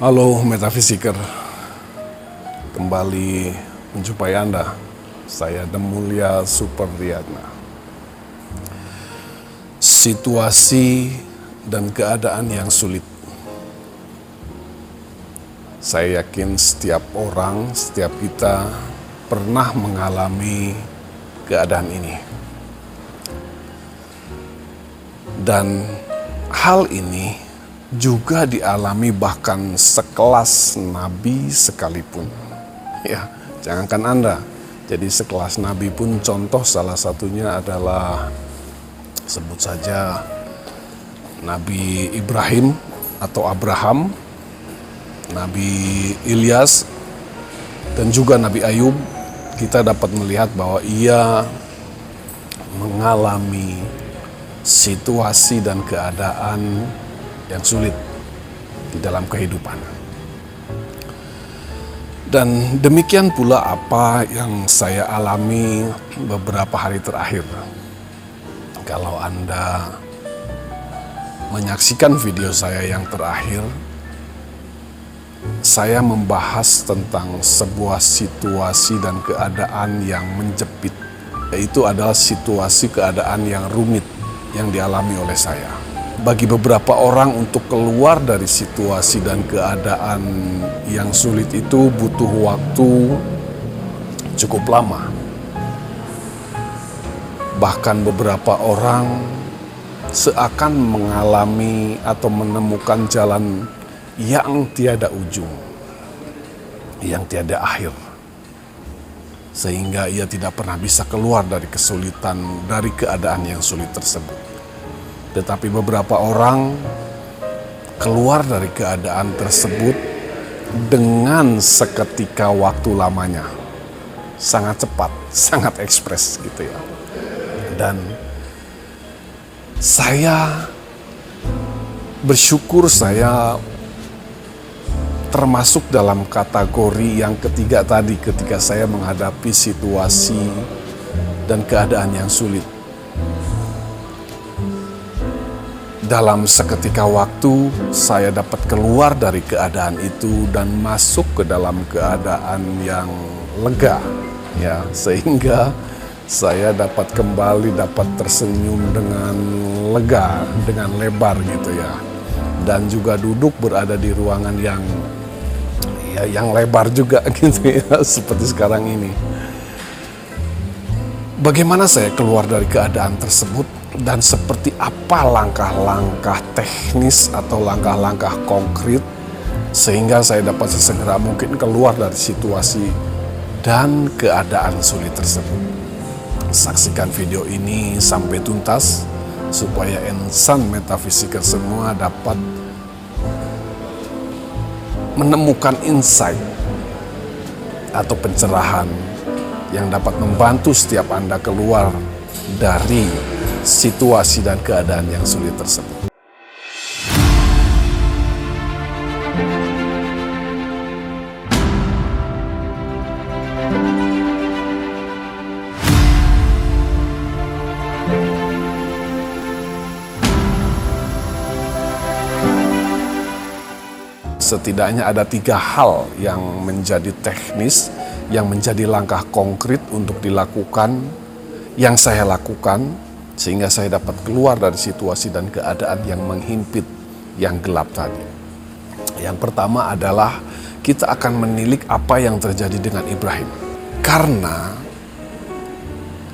Halo Metafisiker, kembali menjumpai Anda. Saya Demulya Superriyatna. Situasi dan keadaan yang sulit. Saya yakin setiap orang, setiap kita pernah mengalami keadaan ini. Dan hal ini juga dialami bahkan sekelas nabi sekalipun. Ya, jangankan Anda. Jadi sekelas nabi pun, contoh salah satunya adalah sebut saja Nabi Ibrahim atau Abraham, Nabi Ilyas, dan juga Nabi Ayub. Kita dapat melihat bahwa ia mengalami situasi dan keadaan yang sulit di dalam kehidupan. Dan demikian pula apa yang saya alami beberapa hari terakhir. Kalau Anda menyaksikan video saya yang terakhir, saya membahas tentang sebuah situasi dan keadaan yang menjepit, yaitu adalah situasi keadaan yang rumit yang dialami oleh saya. Bagi beberapa orang untuk keluar dari situasi dan keadaan yang sulit itu butuh waktu cukup lama. Bahkan beberapa orang seakan mengalami atau menemukan jalan yang tiada ujung, yang tiada akhir. Sehingga ia tidak pernah bisa keluar dari kesulitan, dari keadaan yang sulit tersebut. Tetapi beberapa orang keluar dari keadaan tersebut dengan seketika waktu lamanya. Sangat cepat, sangat ekspres gitu ya. Dan saya bersyukur saya termasuk dalam kategori yang ketiga tadi ketika saya menghadapi situasi dan keadaan yang sulit. Dalam seketika waktu, saya dapat keluar dari keadaan itu dan masuk ke dalam keadaan yang lega, ya, sehingga saya dapat kembali dapat tersenyum dengan lega, dengan lebar gitu ya, dan juga duduk berada di ruangan yang lebar juga gitu ya, seperti sekarang ini. Bagaimana saya keluar dari keadaan tersebut? Dan seperti apa langkah-langkah teknis atau langkah-langkah konkret sehingga saya dapat sesegera mungkin keluar dari situasi dan keadaan sulit tersebut. Saksikan video ini sampai tuntas supaya insan metafisiker semua dapat menemukan insight atau pencerahan yang dapat membantu setiap Anda keluar dari situasi dan keadaan yang sulit tersebut. Setidaknya ada 3 hal yang menjadi teknis, yang menjadi langkah konkret untuk dilakukan, yang saya lakukan, sehingga saya dapat keluar dari situasi dan keadaan yang menghimpit, yang gelap tadi. Yang pertama adalah kita akan menilik apa yang terjadi dengan Ibrahim. Karena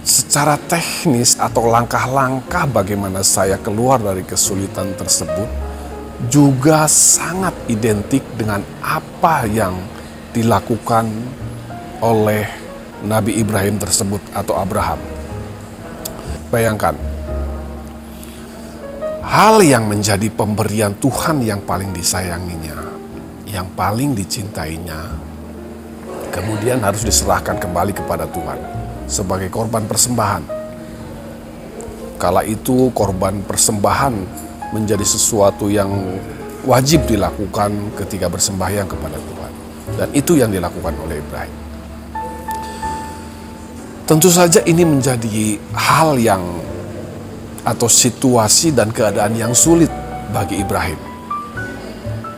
secara teknis atau langkah-langkah bagaimana saya keluar dari kesulitan tersebut juga sangat identik dengan apa yang dilakukan oleh Nabi Ibrahim tersebut atau Abraham. Bayangkan, hal yang menjadi pemberian Tuhan yang paling disayanginya, yang paling dicintainya, kemudian harus diserahkan kembali kepada Tuhan sebagai korban persembahan. Kala itu korban persembahan menjadi sesuatu yang wajib dilakukan ketika bersembahyang kepada Tuhan. Dan itu yang dilakukan oleh Ibrahim. Tentu saja ini menjadi hal yang atau situasi dan keadaan yang sulit bagi Ibrahim.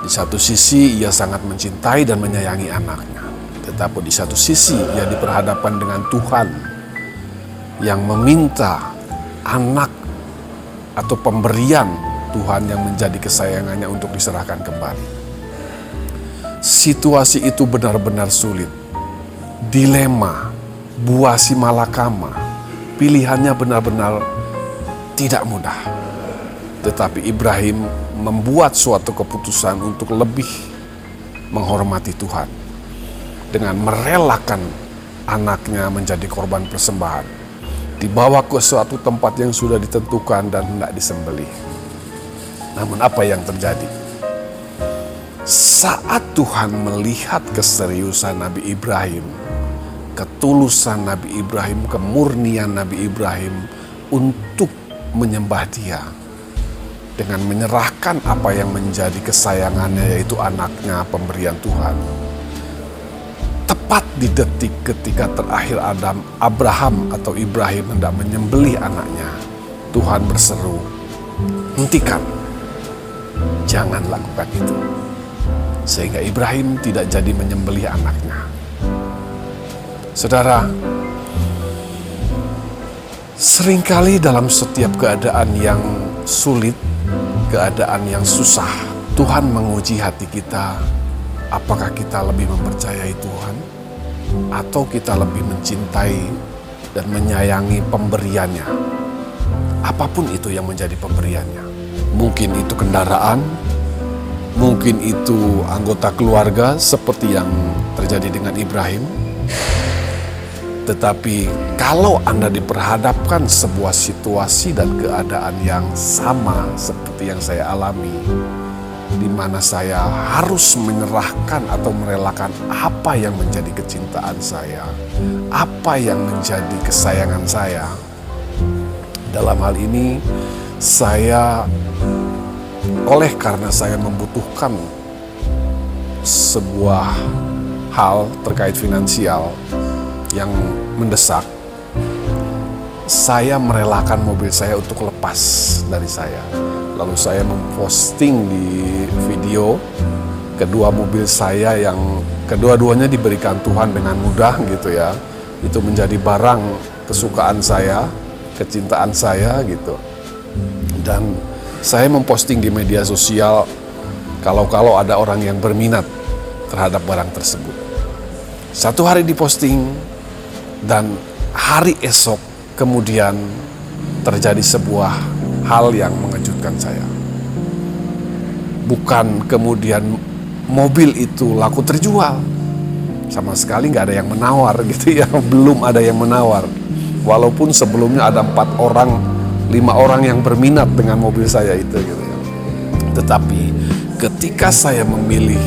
Di satu sisi ia sangat mencintai dan menyayangi anaknya, tetapi di satu sisi ia diperhadapkan dengan Tuhan yang meminta anak atau pemberian Tuhan yang menjadi kesayangannya untuk diserahkan kembali. Situasi itu benar-benar sulit, dilema, buah si malakama, pilihannya benar-benar tidak mudah. Tetapi Ibrahim membuat suatu keputusan untuk lebih menghormati Tuhan dengan merelakan anaknya menjadi korban persembahan, dibawa ke suatu tempat yang sudah ditentukan dan hendak disembelih. Namun apa yang terjadi? Saat Tuhan melihat keseriusan Nabi Ibrahim, ketulusan Nabi Ibrahim, kemurnian Nabi Ibrahim untuk menyembah Dia, dengan menyerahkan apa yang menjadi kesayangannya, yaitu anaknya, pemberian Tuhan. Tepat di detik ketika terakhir Abraham atau Ibrahim hendak menyembelih anaknya, Tuhan berseru, "Hentikan, jangan lakukan itu." Sehingga Ibrahim tidak jadi menyembelih anaknya. Saudara, seringkali dalam setiap keadaan yang sulit, keadaan yang susah, Tuhan menguji hati kita. Apakah kita lebih mempercayai Tuhan, atau kita lebih mencintai dan menyayangi pemberiannya? Apapun itu yang menjadi pemberiannya. Mungkin itu kendaraan, mungkin itu anggota keluarga seperti yang terjadi dengan Ibrahim. Tetapi kalau Anda diperhadapkan sebuah situasi dan keadaan yang sama seperti yang saya alami, di mana saya harus menyerahkan atau merelakan apa yang menjadi kecintaan saya, apa yang menjadi kesayangan saya. Dalam hal ini, karena saya membutuhkan sebuah hal terkait finansial yang mendesak, saya merelakan mobil saya untuk lepas dari saya. Lalu saya memposting di video kedua mobil saya yang kedua-duanya diberikan Tuhan dengan mudah gitu ya. Itu menjadi barang kesukaan saya, kecintaan saya gitu. Dan saya memposting di media sosial kalau ada orang yang berminat terhadap barang tersebut. Satu hari diposting, dan hari esok kemudian terjadi sebuah hal yang mengejutkan saya. Bukan kemudian mobil itu laku terjual, sama sekali nggak ada yang menawar gitu ya, belum ada yang menawar. Walaupun sebelumnya ada 4 orang, 5 orang yang berminat dengan mobil saya itu gitu ya. Tetapi ketika saya memilih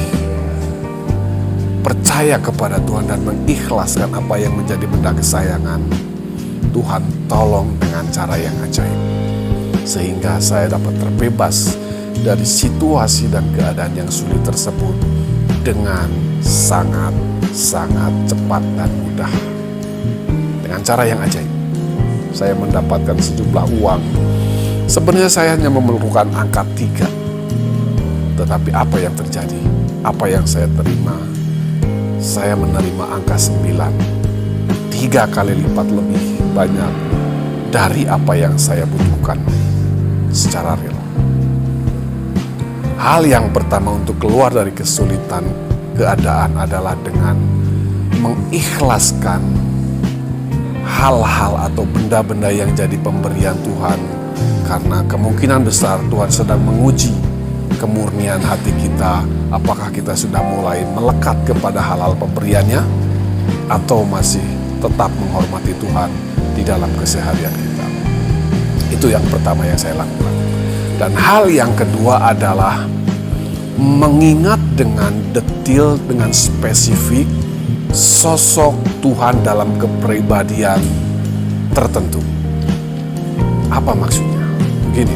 percaya kepada Tuhan dan mengikhlaskan apa yang menjadi benda kesayangan, Tuhan tolong dengan cara yang ajaib, sehingga saya dapat terbebas dari situasi dan keadaan yang sulit tersebut dengan sangat cepat dan mudah. Dengan cara yang ajaib, saya mendapatkan sejumlah uang. Sebenarnya saya hanya memerlukan angka 3, tetapi apa yang terjadi? Apa yang saya terima? Saya menerima angka 9, 3 kali lipat lebih banyak dari apa yang saya butuhkan secara real. Hal yang pertama untuk keluar dari kesulitan keadaan adalah dengan mengikhlaskan hal-hal atau benda-benda yang jadi pemberian Tuhan, karena kemungkinan besar Tuhan sedang menguji kemurnian hati kita. Apakah kita sudah mulai melekat kepada hal-hal pemberiannya, atau masih tetap menghormati Tuhan di dalam keseharian kita. Itu yang pertama yang saya lakukan. Dan hal yang kedua adalah mengingat dengan detil, dengan spesifik sosok Tuhan dalam kepribadian tertentu. Apa maksudnya? Begini,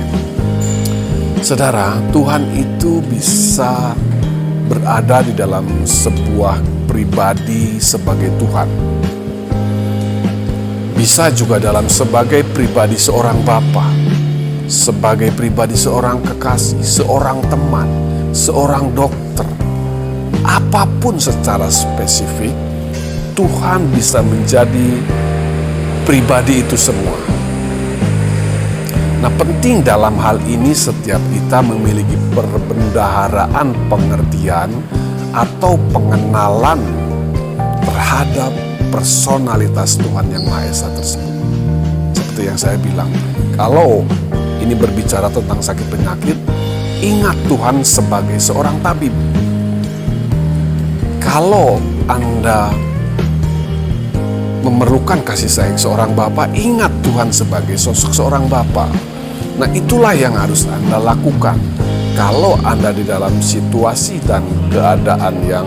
saudara, Tuhan itu bisa berada di dalam sebuah pribadi sebagai Tuhan. Bisa juga dalam sebagai pribadi seorang bapa, sebagai pribadi seorang kekasih, seorang teman. seorang dokter, apapun secara spesifik, Tuhan bisa menjadi pribadi itu semua. Nah, penting dalam hal ini setiap kita memiliki perbendaharaan pengertian atau pengenalan terhadap personalitas Tuhan yang Maha Esa tersebut. Seperti yang saya bilang, kalau ini berbicara tentang sakit penyakit, ingat Tuhan sebagai seorang tabib. Kalau Anda memerlukan kasih sayang seorang Bapa, ingat Tuhan sebagai sosok seorang Bapa. Nah, itulah yang harus Anda lakukan. Kalau Anda di dalam situasi dan keadaan yang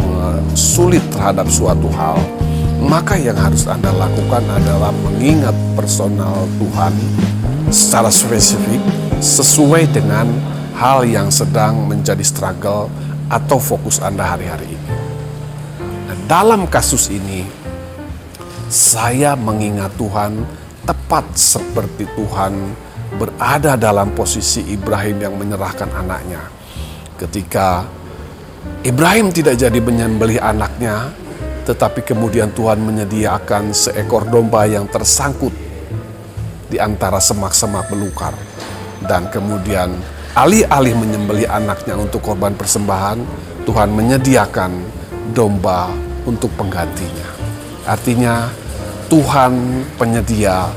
sulit terhadap suatu hal, maka yang harus Anda lakukan adalah mengingat personal Tuhan secara spesifik sesuai dengan hal yang sedang menjadi struggle atau fokus Anda hari-hari ini. Nah, dalam kasus ini, saya mengingat Tuhan tepat seperti Tuhan berada dalam posisi Ibrahim yang menyerahkan anaknya. Ketika Ibrahim tidak jadi menyembelih anaknya, tetapi kemudian Tuhan menyediakan seekor domba yang tersangkut di antara semak-semak belukar. Dan kemudian alih-alih menyembelih anaknya untuk korban persembahan, Tuhan menyediakan domba untuk penggantinya. Artinya Tuhan penyedia,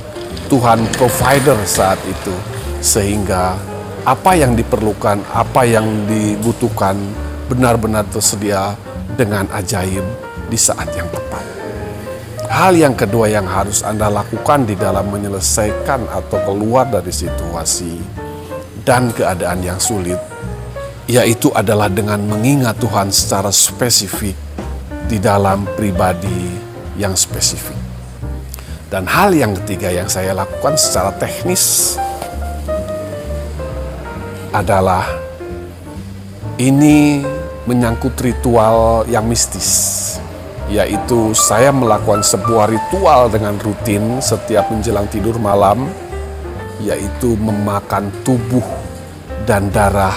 Tuhan provider saat itu, sehingga apa yang diperlukan, apa yang dibutuhkan benar-benar tersedia dengan ajaib di saat yang tepat. Hal yang kedua yang harus Anda lakukan di dalam menyelesaikan atau keluar dari situasi dan keadaan yang sulit, yaitu adalah dengan mengingat Tuhan secara spesifik di dalam pribadi yang spesifik. Dan hal yang ketiga yang saya lakukan secara teknis adalah ini menyangkut ritual yang mistis, yaitu saya melakukan sebuah ritual dengan rutin setiap menjelang tidur malam, yaitu memakan tubuh dan darah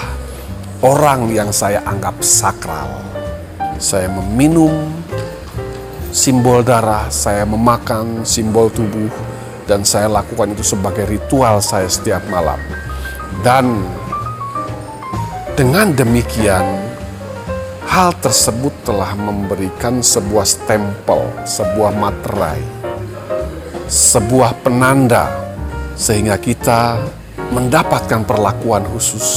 orang yang saya anggap sakral. Saya meminum simbol darah, saya memakan simbol tubuh, dan saya lakukan itu sebagai ritual saya setiap malam. Dan dengan demikian, hal tersebut telah memberikan sebuah stempel, sebuah materai, sebuah penanda, sehingga kita mendapatkan perlakuan khusus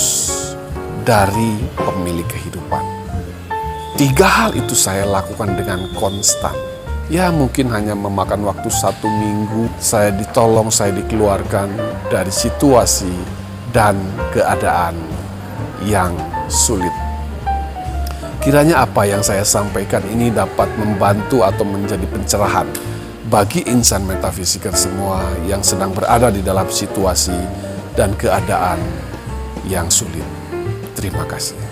dari pemilik kehidupan. 3 hal itu saya lakukan dengan konstan. Ya, mungkin hanya memakan waktu 1 minggu, saya ditolong, saya dikeluarkan dari situasi dan keadaan yang sulit. Kiranya apa yang saya sampaikan ini dapat membantu atau menjadi pencerahan bagi insan metafisiker semua yang sedang berada di dalam situasi dan keadaan yang sulit. Terima kasih.